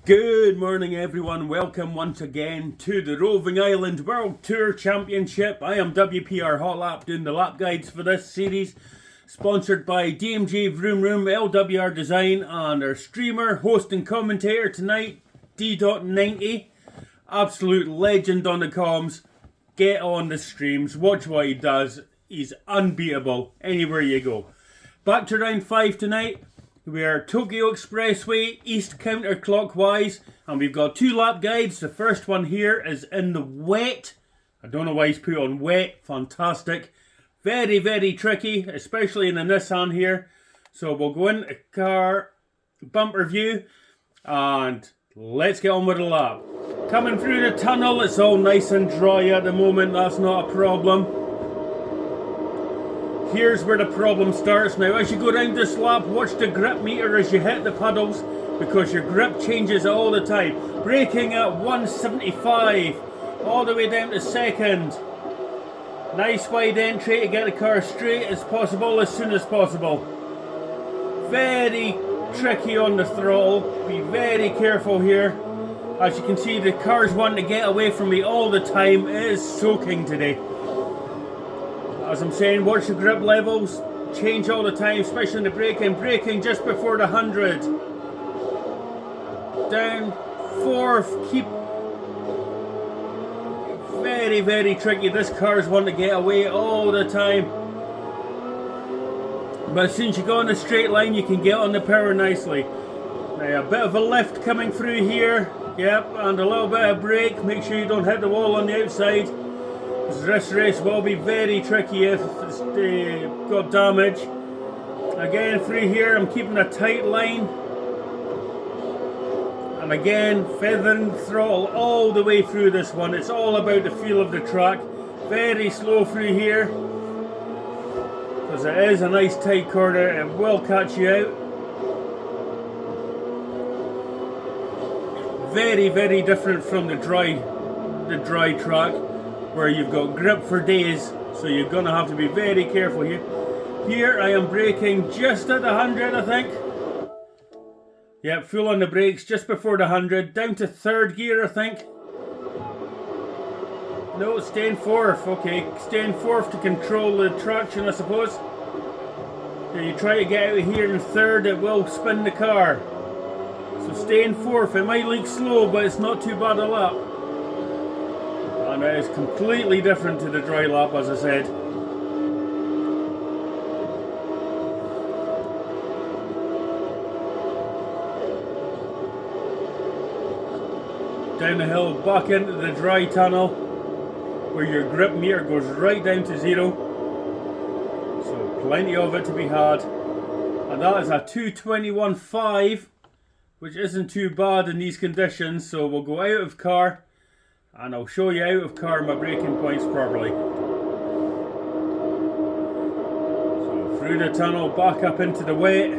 Good morning everyone, welcome once again to the Roving Island World Tour Championship. I am WPR Hotlap doing the lap guides for this series, sponsored by DMG Vroom Room, LWR Design, and our streamer, host and commentator tonight, D.90. Absolute legend on the comms. Get on the streams, watch what he does. He's unbeatable anywhere you go. Back to round 5 tonight. We are Tokyo Expressway East Counterclockwise, and we've got 2 lap guides. The first one here is in the wet. I don't know why he's put on wet. Fantastic. Very, very tricky, especially in the Nissan here. So we'll go into car bumper view and let's get on with the lap. Coming through the tunnel, it's all nice and dry at the moment. That's not a problem. Here's where the problem starts. Now, as you go down this lap, watch the grip meter as you hit the puddles, because your grip changes all the time. Braking at 175, all the way down to second. Nice wide entry to get the car straight as possible, as soon as possible. Very tricky on the throttle. Be very careful here. As you can see, the car's wanting to get away from me all the time. It is soaking today. As I'm saying, watch the grip levels change all the time, especially in the braking. Braking just before the 100. Down, fourth, keep. Very, very tricky. This car's wanting to get away all the time. But as soon as you go in a straight line, you can get on the power nicely. Now, a bit of a lift coming through here. Yep, and a little bit of brake. Make sure you don't hit the wall on the outside. This race will be very tricky if it's got damage. Again, through here, I'm keeping a tight line. And again, feathering throttle all the way through this one. It's all about the feel of the track. Very slow through here, because it is a nice tight corner. It will catch you out. Very, very different from the dry track, where you've got grip for days, so you're going to have to be very careful here. Here I am braking just at the 100, I think. Yep, full on the brakes just before the 100, down to third gear, I think. No, staying fourth, okay, staying fourth to control the traction, I suppose. Now you try to get out of here in third, it will spin the car. So staying fourth, it might look slow, but it's not too bad a lap. And it is completely different to the dry lap, as I said. Down the hill, back into the dry tunnel, where your grip meter goes right down to 0. So plenty of it to be had. And that is a 221.5, which isn't too bad in these conditions. So we'll go out of car, and I'll show you out of car my braking points properly. So through the tunnel, back up into the wet.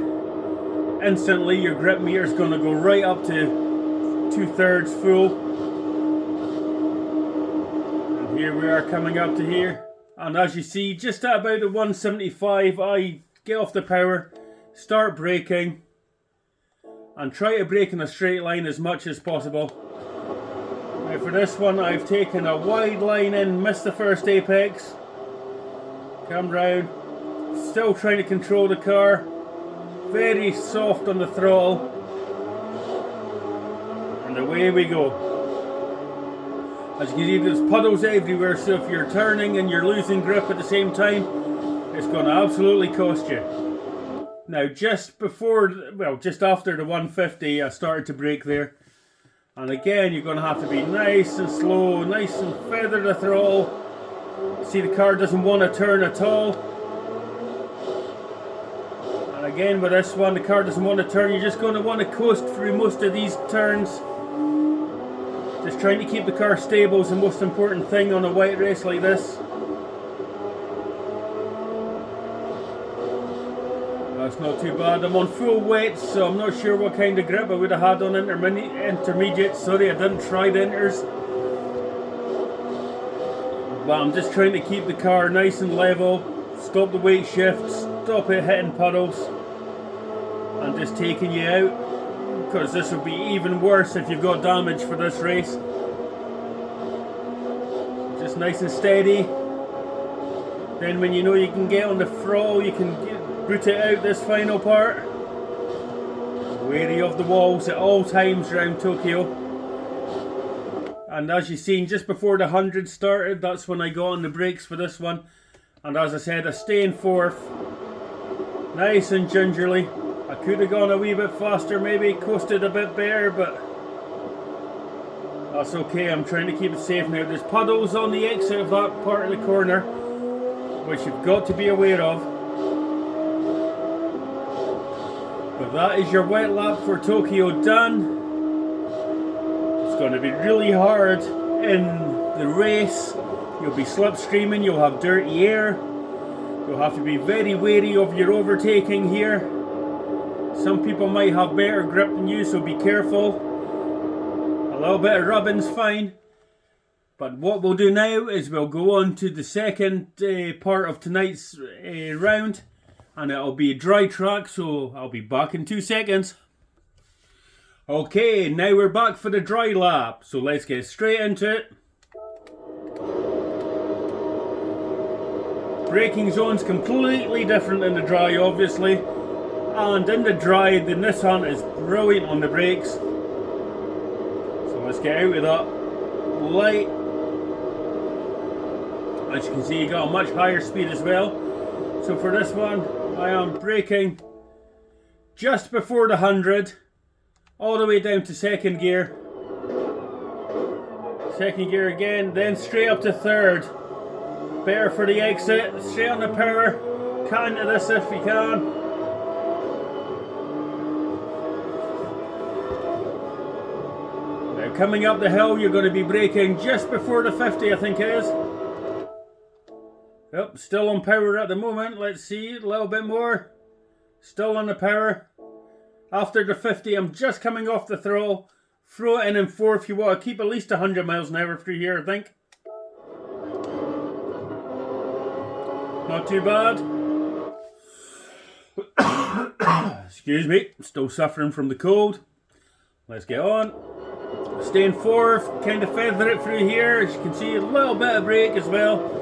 Instantly your grip meter is going to go right up to 2/3 full. And here we are coming up to here. And as you see, just at about the 175, I get off the power, start braking, and try to brake in a straight line as much as possible. Now for this one, I've taken a wide line in, missed the first apex, come round, still trying to control the car, very soft on the throttle, and away we go. As you can see, there's puddles everywhere, so if you're turning and you're losing grip at the same time, it's going to absolutely cost you. Now just after the 150, I started to brake there. And again, you're going to have to be nice and slow, nice and feather the throttle. See, the car doesn't want to turn at all. And again, with this one, the car doesn't want to turn. You're just going to want to coast through most of these turns. Just trying to keep the car stable is the most important thing on a wet race like this. That's not too bad. I'm on full wet, so I'm not sure what kind of grip I would have had on intermediate. Sorry, I didn't try the inters. But I'm just trying to keep the car nice and level, stop the weight shift, stop it hitting puddles, and just taking you out. because this will be even worse if you've got damage for this race. Just nice and steady. Then when you know you can get on the throttle, you can boot it out this final part. Wary of the walls at all times around Tokyo. And as you've seen, just before the 100 started, that's when I got on the brakes for this one. And as I said, I stay in fourth. Nice and gingerly. I could have gone a wee bit faster, maybe coasted a bit better, but that's okay. I'm trying to keep it safe now. There's puddles on the exit of that part of the corner, which you've got to be aware of. But that is your wet lap for Tokyo done. It's going to be really hard in the race. You'll be slipstreaming, you'll have dirty air. You'll have to be very wary of your overtaking here. Some people might have better grip than you, so be careful. A little bit of rubbing's fine. But what we'll do now is we'll go on to the second part of tonight's round. And it'll be a dry track, so I'll be back in 2 seconds. Okay, now we're back for the dry lap. So let's get straight into it. Braking zone's completely different in the dry, obviously. And in the dry, the Nissan is brilliant on the brakes. So let's get out of that light. As you can see, you got a much higher speed as well. So for this one, I am braking just before the 100, all the way down to second gear. Second gear again, then straight up to third. Better for the exit, straight on the power. Cut into this if you can. Now coming up the hill, you're going to be braking just before the 50, I think it is. Yep, still on power at the moment. Let's see, a little bit more. Still on the power. After the 50, I'm just coming off the throttle. Throw it in fourth. You want to keep at least 100 miles an hour through here, I think. Not too bad. Excuse me, still suffering from the cold. Let's get on. Stay in fourth, kind of feather it through here. As you can see, a little bit of brake as well.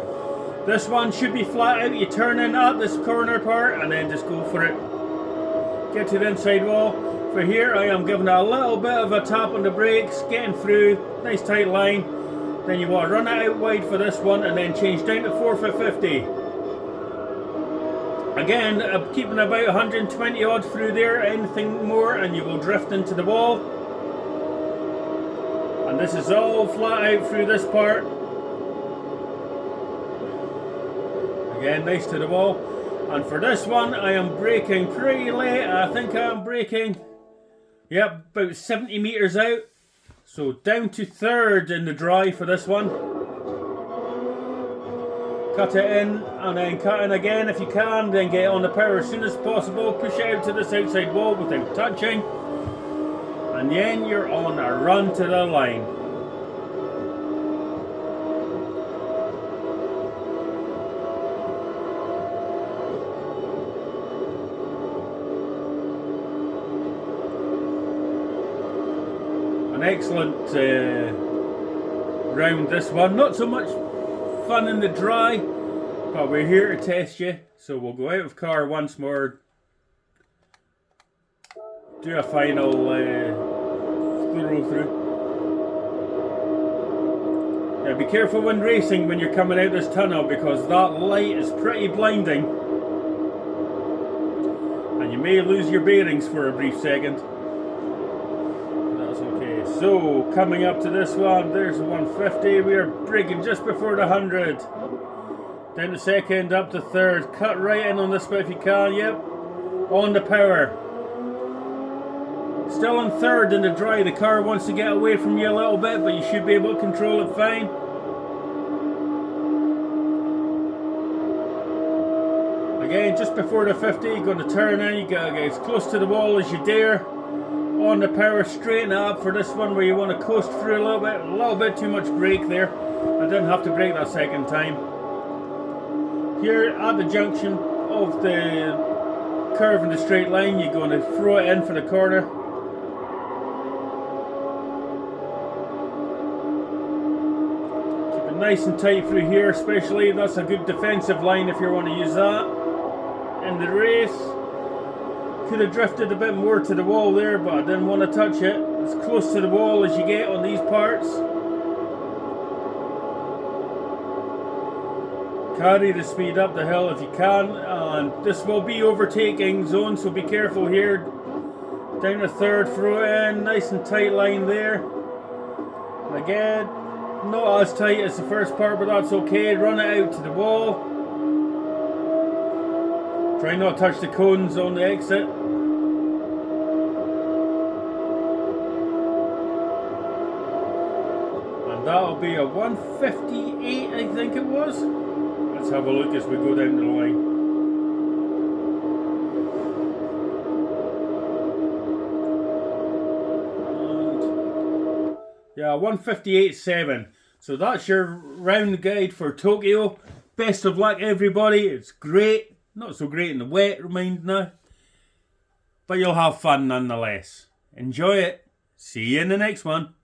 This one should be flat out. You turn in at this corner part and then just go for it. Get to the inside wall. For here, I am giving it a little bit of a tap on the brakes, getting through. Nice tight line. Then you want to run it out wide for this one and then change down to fourth at 50. Again, I'm keeping about 120 odd through there. Anything more and you will drift into the wall. And this is all flat out through this part. Again, nice to the wall. And for this one, I am braking pretty late. I think I'm braking, yep, about 70 metres out. So down to third in the dry for this one. Cut it in and then cut in again if you can. Then get on the power as soon as possible. Push it out to this outside wall without touching. And then you're on a run to the line. An excellent round this one. Not so much fun in the dry, but we're here to test you. So we'll go out of car once more. Do a final thorough through. Now be careful when racing when you're coming out this tunnel, because that light is pretty blinding. And you may lose your bearings for a brief second. So, coming up to this one, there's the 150, we are braking just before the 100. Down to second, up to third, cut right in on this bit if you can, yep. On the power. Still on third in the dry, the car wants to get away from you a little bit, but you should be able to control it fine. Again, just before the 50, you're going to turn in, you got to get as close to the wall as you dare. On the power, straighten it up for this one where you want to coast through a little bit too much brake there. I didn't have to brake that second time. Here at the junction of the curve in the straight line, you're going to throw it in for the corner. nice and tight through here especially. That's a good defensive line if you want to use that in the race. Could have drifted a bit more to the wall there, but I didn't want to touch it. As close to the wall as you get on these parts. Carry the speed up the hill if you can, and this will be overtaking zone, so be careful here. Down the third, throw in, nice and tight line there. And again, not as tight as the first part, but that's okay. Run it out to the wall. Try not to touch the cones on the exit. And that'll be a 158, I think it was. Let's have a look as we go down the line. And yeah, 158.7. So that's your round guide for Tokyo. Best of luck, everybody. It's great. Not so great in the wet, remind now. But you'll have fun nonetheless. Enjoy it. See you in the next one.